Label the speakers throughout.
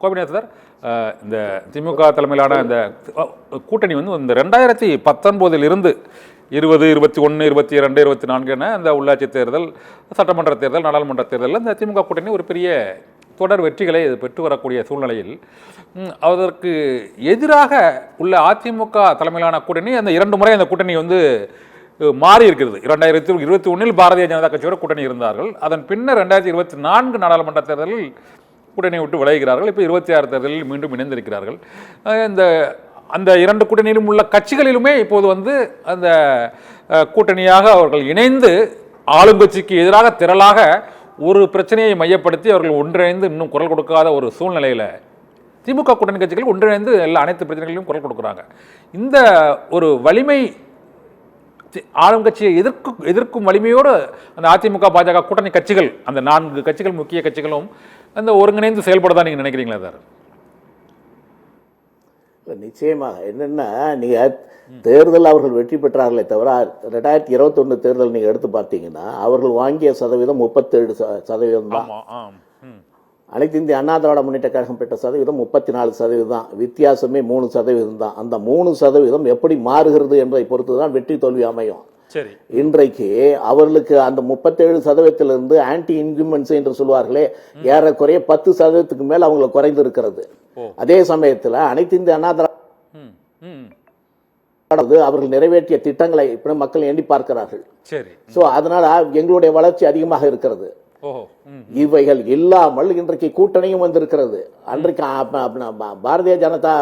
Speaker 1: Gopinath sir, இந்த திமுக தலைமையிலான இந்த கூட்டணி வந்து இந்த 2019 இருந்து 20, 21, 22, 24 என இந்த உள்ளாட்சி தேர்தல், சட்டமன்ற தேர்தல், நாடாளுமன்ற தேர்தலில் இந்த திமுக கூட்டணி ஒரு பெரிய தொடர் வெற்றிகளை பெற்று வரக்கூடிய சூழ்நிலையில் அதற்கு எதிராக உள்ள அதிமுக தலைமையிலான கூட்டணி அந்த 2 முறை அந்த கூட்டணி வந்து மாறி இருக்கிறது. 2021 பாரதிய ஜனதா கட்சியோட கூட்டணி இருந்தார்கள். அதன் பின்னர் 2024 நாடாளுமன்ற தேர்தலில் கூட்டணியை விட்டு விலகுகிறார்கள். இப்போ 26 தேர்தலில் மீண்டும் இணைந்திருக்கிறார்கள். இந்த அந்த 2 கூட்டணியிலும் உள்ள கட்சிகளிலுமே இப்போது வந்து அந்த கூட்டணியாக அவர்கள் இணைந்து ஆளுங்கட்சிக்கு எதிராக திரளாக ஒரு பிரச்சனையை மையப்படுத்தி அவர்கள் ஒன்றிணைந்து இன்னும் குரல் கொடுக்காத ஒரு சூழ்நிலையில் திமுக கூட்டணி கட்சிகள் ஒன்றிணைந்து எல்லா அனைத்து பிரச்சனைகளையும் குரல் கொடுக்குறாங்க. இந்த ஒரு வலிமை ஆளுங்கட்சியை எதிர்க்கும் வலிமையோடு அந்த அதிமுக பாஜக கூட்டணி கட்சிகள், அந்த 4 கட்சிகள் முக்கிய கட்சிகளும் அந்த ஒருங்கிணைந்து செயல்படுறதா நீங்க நினைக்கிறீங்களா சார்?
Speaker 2: நிச்சயமாக. என்னன்னா, நீங்க தேர்தல் அவர்கள் வெற்றி பெற்றார்களே தவிர 2021 தேர்தல் நீங்க எடுத்து பார்த்தீங்கன்னா அவர்கள் வாங்கிய சதவீதம் 37% தான். அனைத்து இந்திய அண்ணா திராவிட முன்னேற்ற கழகம் பெற்ற சதவீதம் 34% தான். வித்தியாசமே 3% தான். அந்த 3% எப்படி மாறுகிறது என்பதை பொறுத்து தான் வெற்றி தோல்வி அமையும். இன்றைக்கு அவர்களுக்கு அந்த 37%, ஆன்டி இன்கிரிமெண்ட்ஸ் என்று சொல்வார்களே, ஏறக்குறைய 10% மேல் அவங்களுக்கு குறைந்து இருக்கிறது. அதே சமயத்தில் அனைத்து இந்திய அண்ணா திராவிட அவர்கள் நிறைவேற்றிய திட்டங்களை மக்கள் எண்ணி பார்க்கிறார்கள். அதனால எங்களுடைய வளர்ச்சி அதிகமாக இருக்கிறது. இவைகள் இல்லாமல் இன்றைக்கு கூட்டணியும் வந்திருக்கிறது. அன்றைக்கு பாரதிய ஜனதா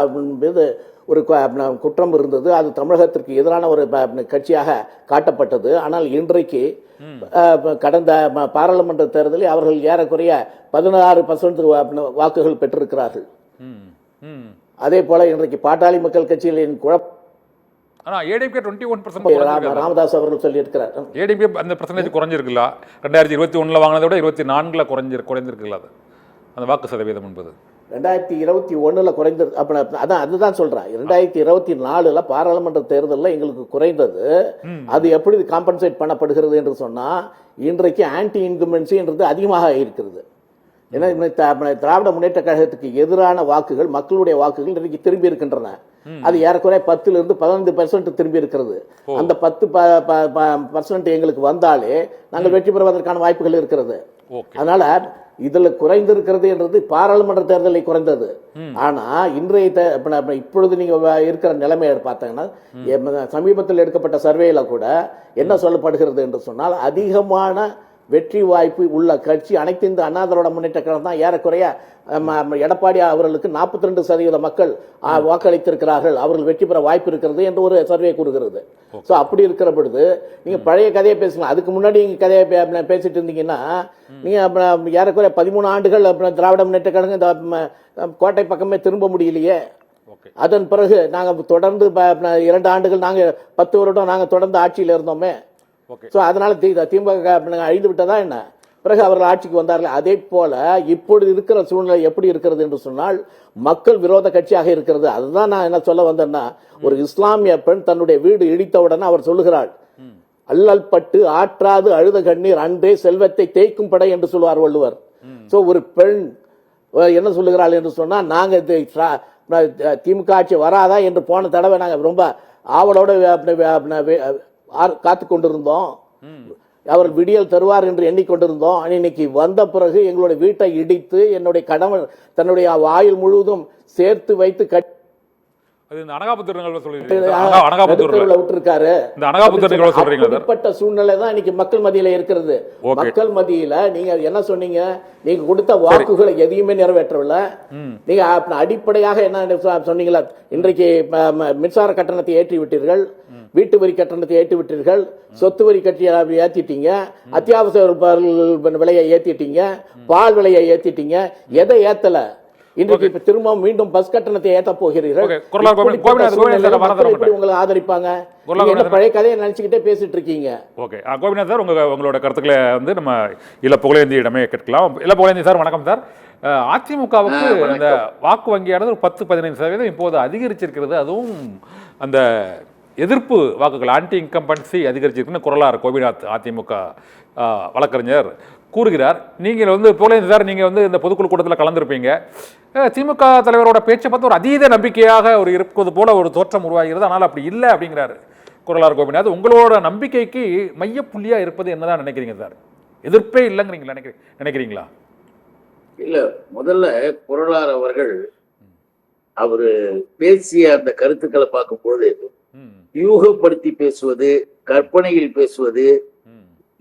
Speaker 2: மீது ஒரு குற்றம் இருந்தது. அது தமிழகத்திற்கு எதிரான ஒரு கட்சியாக காட்டப்பட்டது. ஆனால் இன்றைக்கு கடந்த பாராளுமன்ற தேர்தலில் அவர்கள் ஏறக்குறைய 16% வாக்குகள் பெற்றிருக்கிறார்கள். அதே போல இன்றைக்கு பாட்டாளி மக்கள் கட்சிகளின் குழப்பம் ராமதாஸ் அவர்கள் சொல்லியிருக்கிறார்.
Speaker 1: ஏடிபி அந்த பர்சன்டேஜ் குறைஞ்சிருக்குல்ல, 2021 வாங்கினதை விட 24 குறைஞ்சிருக்குல்ல அந்த வாக்கு சதவீதம் என்பது
Speaker 2: 2021 குறைந்தது. அதான் அதுதான் சொல்றேன். 2024 பாராளுமன்ற தேர்தலில் எங்களுக்கு குறைந்தது. அது எப்படி காம்பன்சேட் பண்ணப்படுகிறது என்று சொன்னா, இன்றைக்கு ஆன்டி இன்கம்பன்சி என்றது அதிகமாக இருக்கிறது. ஏன்னா திராவிட முன்னேற்ற கழகத்துக்கு எதிரான வாக்குகள், மக்களுடைய வாக்குகள் இன்றைக்கு திரும்பி இருக்கின்றன. அது ஏறக்குறைய 10% 15% திரும்பி இருக்கிறது. அந்த 10% எங்களுக்கு வந்தாலே நாங்கள் வெற்றி பெறுவதற்கான வாய்ப்புகள் இருக்கிறது. அதனால இதுல குறைந்திருக்கிறது என்றது பாராளுமன்ற தேர்தலில் குறைந்தது. ஆனா இன்றைய இப்பொழுது நீங்க இருக்கிற நிலைமையை பார்த்தீங்கன்னா, சமீபத்தில் எடுக்கப்பட்ட சர்வேல கூட என்ன சொல்லப்படுகிறது என்று சொன்னால், அதிகமான வெற்றி வாய்ப்பு உள்ள கட்சி அனைத்து இந்த அண்ணா திராவிட முன்னேற்ற கழகம் தான். ஏறக்குறைய எடப்பாடி அவர்களுக்கு 42% மக்கள் வாக்களித்திருக்கிறார்கள், அவர்கள் வெற்றி பெற வாய்ப்பு இருக்கிறது என்று ஒரு சர்வே கூறுகிறது. ஸோ அப்படி இருக்கிற பொழுது நீங்க பழைய கதையை பேசலாம். அதுக்கு முன்னாடி நீங்க கதையை பேசிட்டு இருந்தீங்கன்னா, நீங்க ஏறக்குறைய 13 ஆண்டுகள் திராவிட முன்னேற்ற கழகம் இந்த கோட்டை பக்கமே திரும்ப முடியலையே. அதன் பிறகு நாங்க தொடர்ந்து 2 ஆண்டுகள், நாங்க 10 வருடம் நாங்க தொடர்ந்து ஆட்சியில் இருந்தோமே. அதனால திமுக அழிந்து விட்டதா என்ன? பிறகு அவர்கள் ஆட்சிக்கு வந்தார்கள். அதே போல இப்பொழுது இருக்கிற சூழ்நிலை எப்படி இருக்கிறது என்று சொன்னால், மக்கள் விரோத கட்சியாக இருக்கிறது. அதுதான் நான் என்ன சொல்ல வந்தேன்னா, ஒரு இஸ்லாமிய பெண் தன்னுடைய வீடு இடித்தவுடன் அவர் சொல்லுகிறாள், அல்லல் பட்டு ஆற்றாது அழுத கண்ணீர் அன்றே செல்வத்தை தேய்க்கும் படை என்று சொல்வார் வள்ளுவர். சோ ஒரு பெண் என்ன சொல்லுகிறாள் என்று சொன்னா, நாங்க திமுக ஆட்சி வராதா என்று போன தடவை நாங்க ரொம்ப ஆவலோட காத்து கொண்டிருந்தோம், அவர் விடியல் தருவார் என்று எண்ணிக்கொண்டிருந்தோம். இன்னைக்கு வந்த பிறகு எங்களுடைய வீட்டை இடித்து என்னுடைய கணவன் தன்னுடைய ஆயுள் முழுவதும் சேர்த்து வைத்து சூழ்நிலை தான் இன்னைக்கு மக்கள் மத்தியில இருக்கிறது. மக்கள் மத்தியில நீங்க என்ன சொன்னீங்க, நீங்க கொடுத்த வாக்குகளை எதையுமே நிறைவேற்றவில்லை. நீங்க அடிப்படையாக என்ன சொன்னீங்களா, இன்றைக்கு மின்சார கட்டணத்தை ஏற்றி விட்டீர்கள், வீட்டு வரி கட்டணத்தை ஏற்றி விட்டீர்கள், சொத்து வரி கட்டிய ஏத்திட்டீங்க, அத்தியாவசிய விலையை ஏத்திட்டீங்க, பால் விலையை ஏத்திட்டீங்க. எதை ஏத்தல? இன்றைக்கு திரும்ப மீண்டும் பஸ் கட்டணத்தை ஏற்ற போகிறீர்கள். உங்களை ஆதரிப்பாங்க? பழைய கதையை நினைச்சுக்கிட்டே பேசிட்டு இருக்கீங்க.
Speaker 1: ஓகே கோபிநாத் சார், உங்களோட கருத்துக்களை வந்து நம்ம இல்ல புகழேந்தியிடமே கேட்கலாம். இல்ல புகழேந்தி சார், வணக்கம் சார். அதிமுகவுக்கு அந்த வாக்கு வங்கியானது 10-15% இப்போது அதிகரிச்சிருக்கிறது. அதுவும் அந்த எதிர்ப்பு வாக்குகள், ஆன்டி இன்கம்பன்சி அதிகரிச்சிருக்குன்னு குரலார் கோபிநாத் அதிமுக வழக்கறிஞர் கூறுகிறார். நீங்கள் வந்து புகழேந்தி சார், நீங்க வந்து இந்த பொதுக்குழு கூட்டத்தில் கலந்துருப்பீங்க. திமுக தலைவரோட பேச்சை பார்த்து ஒரு அதீத நம்பிக்கையாக ஒரு இருப்பது போல ஒரு தோற்றம் உருவாகிறது. ஆனால் அப்படி இல்லை அப்படிங்கிறாரு குறளார் கோபிநாத். உங்களோட நம்பிக்கைக்கு மையப்புள்ளியா இருப்பது என்னதான் நினைக்கிறீங்க சார்? எதிர்ப்பே இல்லைங்கிறீங்களா நினைக்கிறீங்களா?
Speaker 3: இல்ல, முதல்ல குறளார் அவர்கள் அவரு பேசிய அந்த கருத்துக்களை பார்க்கும்போது யூகப்படுத்தி பேசுவது, கற்பனையில் பேசுவது,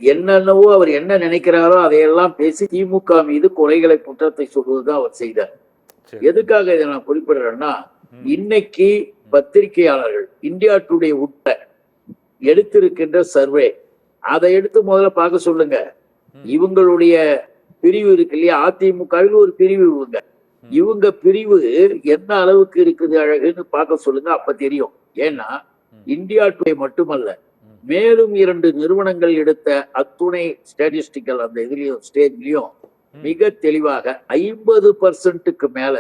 Speaker 3: என்னென்னவோ அவர் என்ன நினைக்கிறாரோ அதையெல்லாம் பேசி திமுக மீது குறைகளை குற்றத்தை சொல்வதுதான் அவர் செய்தார். எதுக்காக இதை நான் குறிப்பிடுறேன்னா, இன்னைக்கு பத்திரிகையாளர்கள் இந்தியா டுடே உட்பட எடுத்திருக்கின்ற சர்வே, அதை எடுத்து முதல்ல பார்க்க சொல்லுங்க. இவங்களுடைய பிரிவு இருக்கு இல்லையா, அதிமுகவில் ஒரு பிரிவு இவங்க பிரிவு எந்த அளவுக்கு இருக்குது அழகுன்னு பார்க்க சொல்லுங்க, அப்ப தெரியும். ஏன்னா இந்தியா டுடே மட்டுமல்ல, மேலும் 2 நிறுவனங்கள் எடுத்த அத்துணை ஸ்டாட்டிஸ்டிக்கல் அந்த இதுலயும் ஸ்டேஜ்லயும் மிக தெளிவாக 50% மேல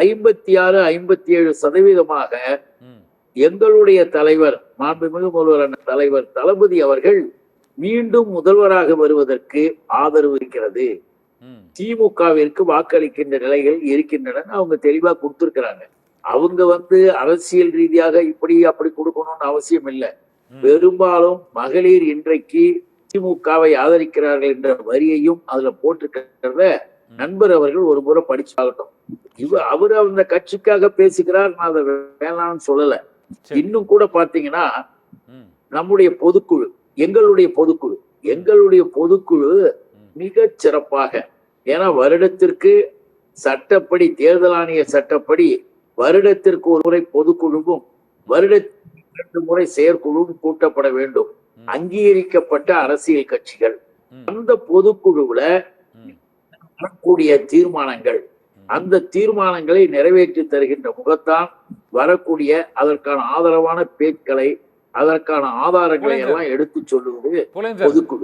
Speaker 3: 56-57% எங்களுடைய தலைவர், மாண்புமிகு முதல்வர் தலைவர் தளபதி அவர்கள் மீண்டும் முதல்வராக வருவதற்கு ஆதரவு இருக்கிறது, திமுகவிற்கு வாக்களிக்கின்ற நிலைகள் இருக்கின்றன அவங்க தெளிவா கொடுத்திருக்கிறாங்க. அவங்க வந்து அரசியல் ரீதியாக இப்படி அப்படி கொடுக்கணும்னு அவசியம் இல்லை. பெரும்பாலும் மகளிர் இன்றைக்கு திமுகவை ஆதரிக்கிறார்கள் என்ற வரியையும் அதுல போட்டிருக்கிறத நண்பர் அவர்கள் ஒரு முறை படிச்சாகட்டும். அவரு அந்த கட்சிக்காக பேசுகிறார், நான் அதை வேணாம்னு சொல்லல. இன்னும் கூட பாத்தீங்கன்னா நம்முடைய பொதுக்குழு, எங்களுடைய பொதுக்குழு மிக சிறப்பாக, ஏன்னா வருடத்திற்கு சட்டப்படி, தேர்தல் ஆணைய சட்டப்படி வருடத்திற்கு ஒரு முறை பொதுக்குழுவும் வருடத்திற்கு 2 முறை செயற்குழுவும் கூட்டப்பட வேண்டும். அங்கீகரிக்கப்பட்ட அரசியல் கட்சிகள் அந்த பொதுக்குழுவுல வரக்கூடிய தீர்மானங்கள், அந்த தீர்மானங்களை நிறைவேற்றி தருகின்ற முகத்தான் வரக்கூடிய அதற்கான ஆதரவான பேச்சுக்களை, அதற்கான ஆதாரங்களை எல்லாம் எடுத்து சொல்லுவது பொதுக்குழு.